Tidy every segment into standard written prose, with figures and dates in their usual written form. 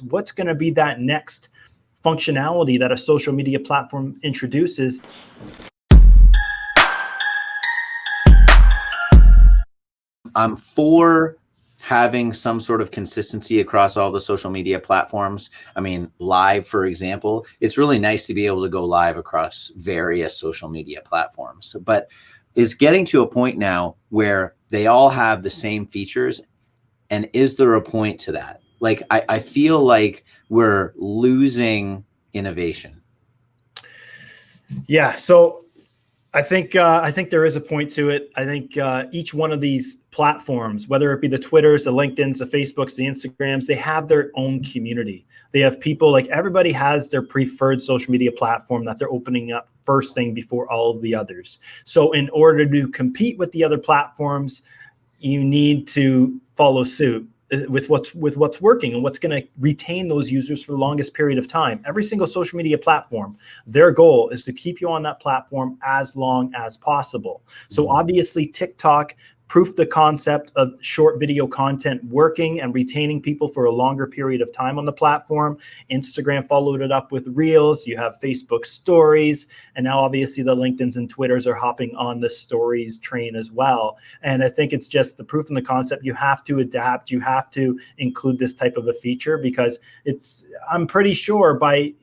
What's going to be that next functionality that a social media platform introduces? I'm for having some sort of consistency across all the social media platforms. I mean, live, for example, it's really nice to be able to go live across various social media platforms, but it's getting to a point now where they all have the same features. And is there a point to that? Like, I feel like we're losing innovation. Yeah. So I think there is a point to it. I think each one of these platforms, whether it be the Twitters, the LinkedIns, the Facebooks, the Instagrams, they have their own community. They have people, like, everybody has their preferred social media platform that they're opening up first thing before all of the others. So in order to compete with the other platforms, you need to follow suit with what's working and what's going to retain those users for the longest period of time. Every single social media platform, their goal is to keep you on that platform as long as possible. So obviously TikTok proved the concept of short video content working and retaining people for a longer period of time on the platform. Instagram followed it up with Reels. You have Facebook Stories, and now obviously the LinkedIns and Twitters are hopping on the Stories train as well. And I think it's just the proof in the concept. You have to adapt. You have to include this type of a feature, because I'm pretty sure by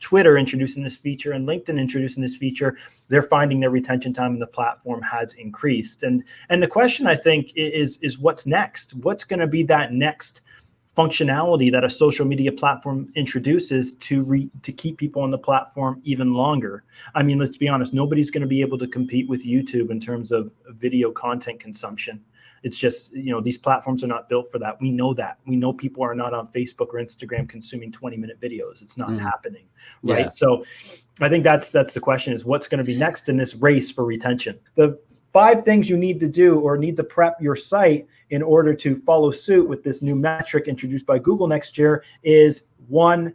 Twitter introducing this feature and LinkedIn introducing this feature, they're finding their retention time in the platform has increased. And the question, I think, is what's next? What's going to be that next functionality that a social media platform introduces to keep people on the platform even longer? I mean, let's be honest, nobody's going to be able to compete with YouTube in terms of video content consumption. It's just, these platforms are not built for that. We know that. We know people are not on Facebook or Instagram consuming 20-minute videos. It's not happening, right? Yeah. So I think that's the question, is what's going to be next in this race for retention. The 5 things you need to do or need to prep your site in order to follow suit with this new metric introduced by Google next year is: 1,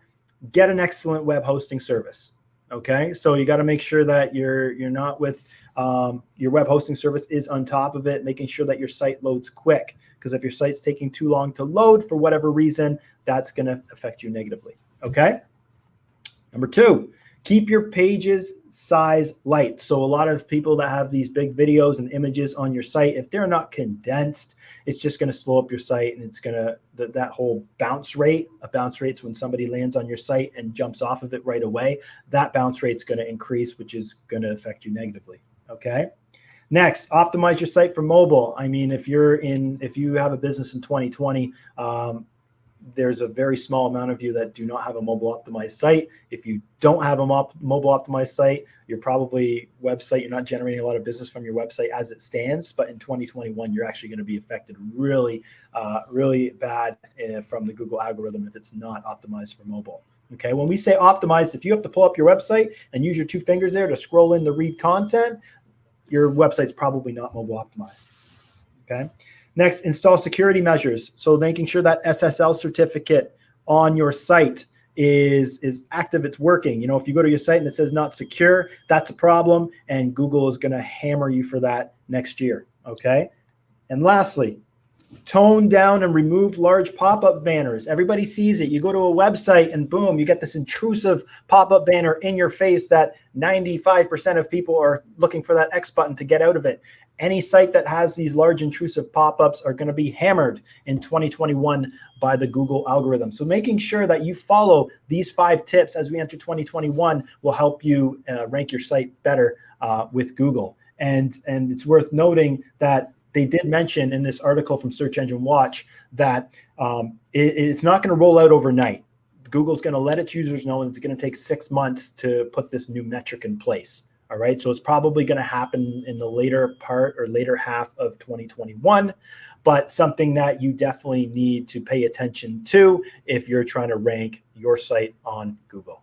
get an excellent web hosting service. Okay, so you got to make sure that you're not with your web hosting service is on top of it, making sure that your site loads quick, because if your site's taking too long to load for whatever reason, that's going to affect you negatively. Okay. Number 2, keep your pages size light. So a lot of people that have these big videos and images on your site, if they're not condensed, it's just going to slow up your site, and it's going to, that whole bounce rate, a bounce rate's when somebody lands on your site and jumps off of it right away, that bounce rate's going to increase, which is going to affect you negatively. Okay. Next, optimize your site for mobile. I mean, if you have a business in 2020, there's a very small amount of you that do not have a mobile optimized site. If you don't have a mobile optimized site, you're not generating a lot of business from your website as it stands. But in 2021, you're actually going to be affected really, really bad from the Google algorithm if it's not optimized for mobile. Okay, when we say optimized, if you have to pull up your website and use your 2 fingers there to scroll in to read content, your website's probably not mobile optimized. Okay. Next, install security measures. So making sure that SSL certificate on your site is active, it's working. If you go to your site and it says not secure, that's a problem, and Google is going to hammer you for that next year. Okay. And lastly, tone down and remove large pop-up banners. Everybody sees it. You go to a website and boom, you get this intrusive pop-up banner in your face that 95% of people are looking for that X button to get out of it. Any site that has these large intrusive pop-ups are going to be hammered in 2021 by the Google algorithm. So making sure that you follow these 5 tips as we enter 2021 will help you rank your site better with Google. And it's worth noting that they did mention in this article from Search Engine Watch that it's not going to roll out overnight. Google's going to let its users know, and it's going to take 6 months to put this new metric in place. All right, so it's probably going to happen in the later half of 2021, but something that you definitely need to pay attention to if you're trying to rank your site on Google.